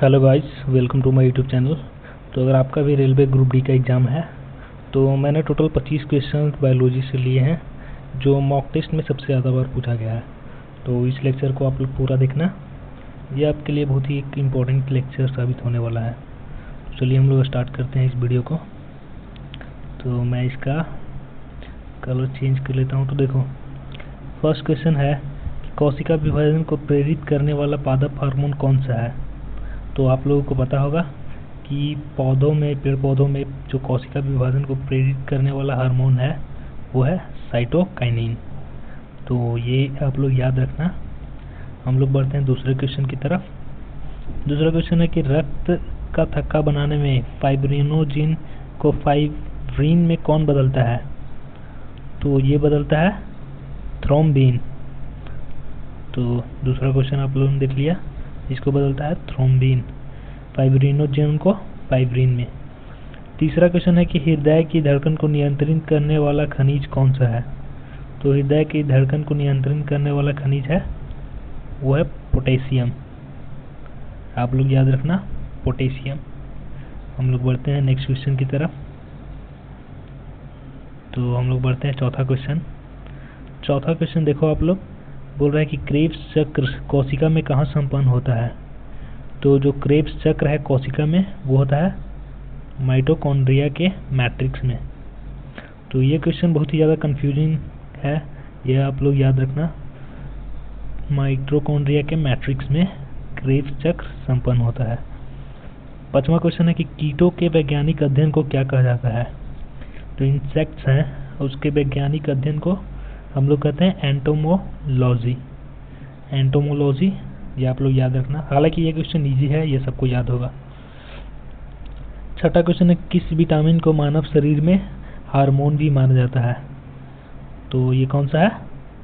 Hello guys, welcome to my YouTube channel. तो अगर आपका भी रेलवे ग्रुप डी का एग्ज़ाम है तो मैंने टोटल 25 क्वेश्चन बायोलॉजी से लिए हैं जो मॉक टेस्ट में सबसे ज़्यादा बार पूछा गया है। तो इस लेक्चर को आप लोग पूरा देखना, ये आपके लिए बहुत ही एक इम्पोर्टेंट लेक्चर साबित होने वाला है। तो चलिए हम लोग स्टार्ट करते हैं इस वीडियो को। तो मैं इसका कलर चेंज कर लेता हूँ। तो देखो, फर्स्ट क्वेश्चन है कि कोशिका विभाजन को प्रेरित करने वाला पादप हार्मोन कौन सा है। तो आप लोगों को पता होगा कि पेड़ पौधों में जो कोशिका विभाजन को प्रेरित करने वाला हार्मोन है वो है साइटोकाइनिन। तो ये आप लोग याद रखना। हम लोग बढ़ते हैं दूसरे क्वेश्चन की तरफ। दूसरा क्वेश्चन है कि रक्त का थक्का बनाने में फाइब्रिनोजिन को फाइब्रिन में कौन बदलता है। तो ये बदलता है थ्रोम्बिन। तो दूसरा क्वेश्चन आप लोगों ने देख लिया, इसको बदलता है थ्रोम्बिन, फाइब्रिनोजेन को फाइब्रिन में। तीसरा क्वेश्चन है कि हृदय की धड़कन को नियंत्रित करने वाला खनिज कौन सा है। तो हृदय की धड़कन को नियंत्रित करने वाला खनिज है वो है पोटेशियम। आप लोग याद रखना, पोटेशियम। हम लोग बढ़ते हैं नेक्स्ट क्वेश्चन की तरफ। तो हम लोग बढ़ते हैं चौथा क्वेश्चन। चौथा क्वेश्चन देखो, आप लोग बोल रहे हैं कि क्रेब्स चक्र कोशिका में कहाँ संपन्न होता है। तो जो क्रेब्स चक्र है कोशिका में वो होता है माइटोकॉन्ड्रिया के मैट्रिक्स में। तो ये क्वेश्चन बहुत ही ज़्यादा कंफ्यूजिंग है, ये आप लोग याद रखना। माइटोकॉन्ड्रिया के मैट्रिक्स में क्रेब्स चक्र संपन्न होता है। पांचवा क्वेश्चन है कि कीटों के वैज्ञानिक अध्ययन को क्या कहा जाता है। तो इंसेक्ट्स हैं, उसके वैज्ञानिक अध्ययन को हम लोग कहते हैं एंटोमोलॉजी। एंटोमोलॉजी, ये आप लोग याद रखना। हालांकि ये क्वेश्चन इजी है, ये सबको याद होगा। छठा क्वेश्चन है किस विटामिन को मानव शरीर में हार्मोन भी माना जाता है। तो ये कौन सा है,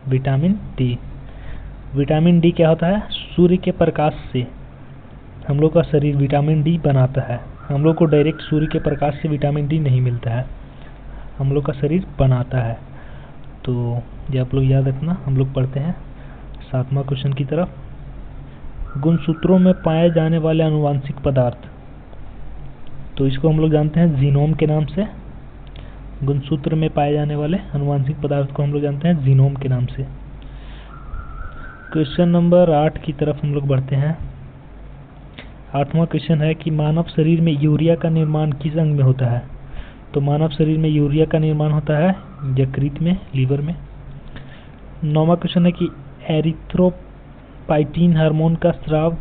विटामिन डी। विटामिन डी क्या होता है, सूर्य के प्रकाश से हम लोग का शरीर विटामिन डी बनाता है। हम लोग को डायरेक्ट सूर्य के प्रकाश से विटामिन डी नहीं मिलता है, हम लोग का शरीर बनाता है। तो ये आप लोग याद रखना। हम लोग पढ़ते हैं सातवां क्वेश्चन की तरफ। गुणसूत्रों में पाए जाने वाले आनुवांशिक पदार्थ, तो इसको हम लोग जानते हैं जीनोम के नाम से। गुणसूत्र में पाए जाने वाले आनुवांशिक पदार्थ को हम लोग जानते हैं जीनोम के नाम से। क्वेश्चन नंबर 8 की तरफ हम लोग बढ़ते हैं। आठवां क्वेश्चन है कि मानव शरीर में यूरिया का निर्माण किस अंग में होता है। तो मानव शरीर में यूरिया का निर्माण होता है यकृत में, लीवर में। नौवां क्वेश्चन है कि एरिथ्रोपाइटिन हार्मोन का स्राव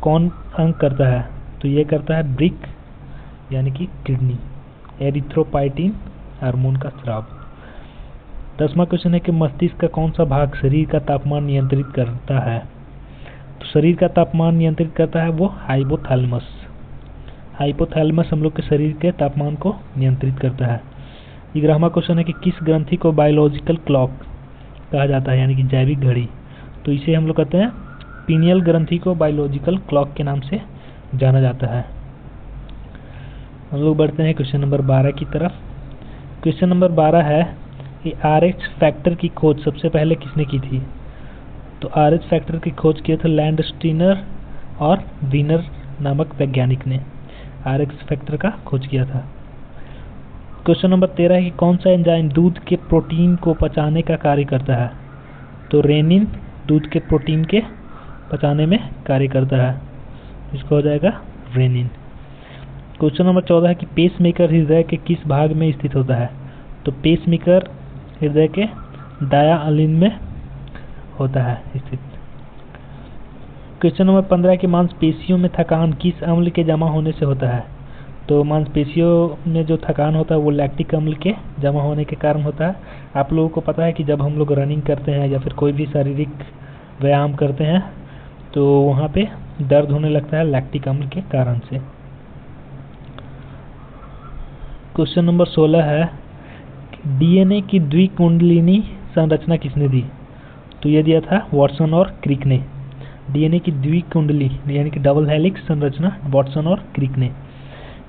कौन अंग करता है। तो ये करता है वृक्क यानी कि किडनी, एरिथ्रोपाइटिन हार्मोन का स्राव। 10वां क्वेश्चन है कि मस्तिष्क का कौन सा भाग शरीर का तापमान नियंत्रित करता है। तो शरीर का तापमान नियंत्रित करता है वो हाइपोथैलेमस। हाइपोथैलेमस हम लोग के शरीर के तापमान को नियंत्रित करता है। 11वां क्वेश्चन है कि किस ग्रंथि को बायोलॉजिकल क्लॉक कहा जाता है, यानी कि जैविक घड़ी। तो इसे हम लोग कहते हैं पीनियल ग्रंथि को बायोलॉजिकल क्लॉक के नाम से जाना जाता है। हम लोग बढ़ते हैं क्वेश्चन नंबर 12 की तरफ। क्वेश्चन नंबर 12 है कि RH फैक्टर की खोज सबसे पहले किसने की थी। तो RH फैक्टर की खोज किया था लैंडस्टीनर और वीनर नामक वैज्ञानिक ने RH फैक्टर का खोज किया था। क्वेश्चन नंबर 13 है कि कौन सा एंजाइम दूध के प्रोटीन को पचाने का कार्य करता है। तो रेनिन दूध के प्रोटीन के पचाने में कार्य करता है, इसको हो जाएगा रेनिन। क्वेश्चन नंबर 14 है कि पेसमेकर हृदय के किस भाग में स्थित होता है। तो पेसमेकर हृदय के डायालिन में होता है स्थित। क्वेश्चन नंबर 15 की मांसपेशियों में थकान किस अम्ल के जमा होने से होता है। तो मांसपेशियों में जो थकान होता है वो लैक्टिक अम्ल के जमा होने के कारण होता है। आप लोगों को पता है कि जब हम लोग रनिंग करते हैं या फिर कोई भी शारीरिक व्यायाम करते हैं तो वहाँ पे दर्द होने लगता है लैक्टिक अम्ल के कारण से। क्वेश्चन नंबर 16 है डीएनए की द्विकुंडलिनी संरचना किसने दी। तो ये दिया था वाटसन और क्रिक ने। डीएनए की द्विकुंडली यानी कि डबल हेलिक्स संरचना वाटसन और क्रिक ने।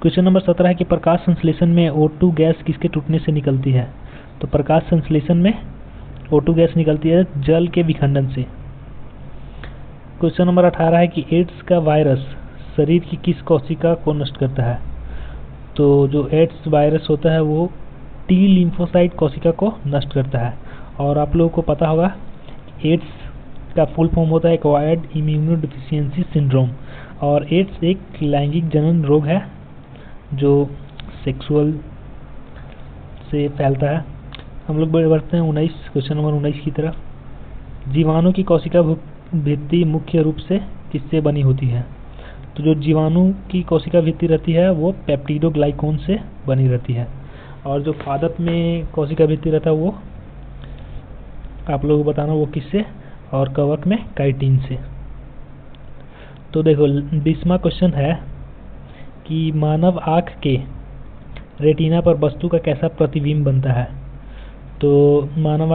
क्वेश्चन नंबर 17 है कि प्रकाश संश्लेषण में O2 गैस किसके टूटने से निकलती है। तो प्रकाश संश्लेषण में O2 गैस निकलती है जल के विखंडन से। क्वेश्चन नंबर 18 है कि एड्स का वायरस शरीर की किस कोशिका को नष्ट करता है? तो जो एड्स वायरस होता है वो टी लिम्फोसाइट कोशिका को नष्ट करता है। और आप लोगों को पता होगा एड्स का फुल फॉर्म होता है एक्वायर्ड इम्यूनोडेफिशिएंसी सिंड्रोम। और एड्स एक लैंगिक जनन रोग है जो सेक्सुअल से फैलता है। हम लोग बढ़ते हैं क्वेश्चन नंबर 19 की तरफ। जीवाणु की कोशिका भित्ति मुख्य रूप से किससे बनी होती है? तो जो जीवाणु की कोशिका भित्ति रहती है वो पेप्टिडोग्लाइकॉन से बनी रहती है। और जो पादप में कोशिका भित्ति रहता है वो आप लोगों को बताना वो किससे, और कवक में काइटिन से। तो देखो 20वां क्वेश्चन है कि मानव आँख के रेटिना पर वस्तु का कैसा प्रतिबिंब बनता है? तो मानव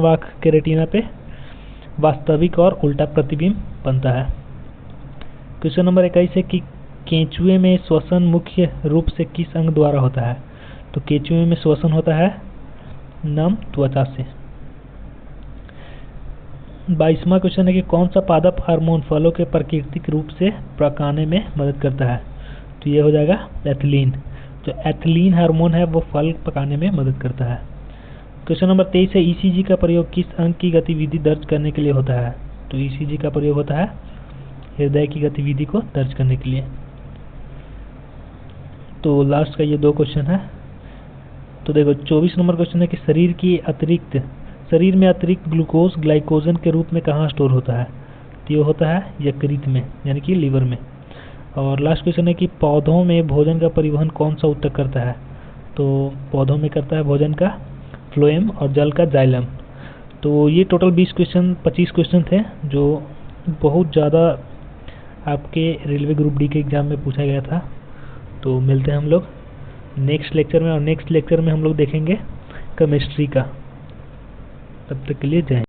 आँख के रेटिना पे वास्तविक और उल्टा प्रतिबिंब बनता है। क्वेश्चन नंबर 21 है कि केंचुए में श्वसन मुख्य रूप से किस अंग द्वारा होता है? तो केंचुए में श्वसन होता है नम त्वचा से। 22वां क्वेश्चन है कि कौन सा पादप हार्मोन फलों के प्राकृतिक रूप से पकाने में मदद करता है? तो ये हो जाएगा एथिलीन। जो एथिलीन हार्मोन है वो फल पकाने में मदद करता है। क्वेश्चन नंबर 23 है ईसीजी का प्रयोग किस अंग की गतिविधि दर्ज करने के लिए होता है? तो ईसीजी का प्रयोग होता है हृदय की गतिविधि को दर्ज करने के लिए। तो लास्ट का ये 2 क्वेश्चन है। तो देखो 24 नंबर क्वेश्चन है कि शरीर में अतिरिक्त ग्लूकोज ग्लाइकोजन के रूप में कहाँ स्टोर होता है? तो ये होता है यकृत में, यानी कि लीवर में। और लास्ट क्वेश्चन है कि पौधों में भोजन का परिवहन कौन सा ऊतक करता है? तो पौधों में करता है भोजन का फ्लोएम और जल का जाइलम। तो ये टोटल 25 क्वेश्चन थे जो बहुत ज़्यादा आपके रेलवे ग्रुप डी के एग्ज़ाम में पूछा गया था। तो मिलते हैं हम लोग नेक्स्ट लेक्चर में, और नेक्स्ट लेक्चर में हम लोग देखेंगे केमिस्ट्री का। तब तक के लिए जय हिंद।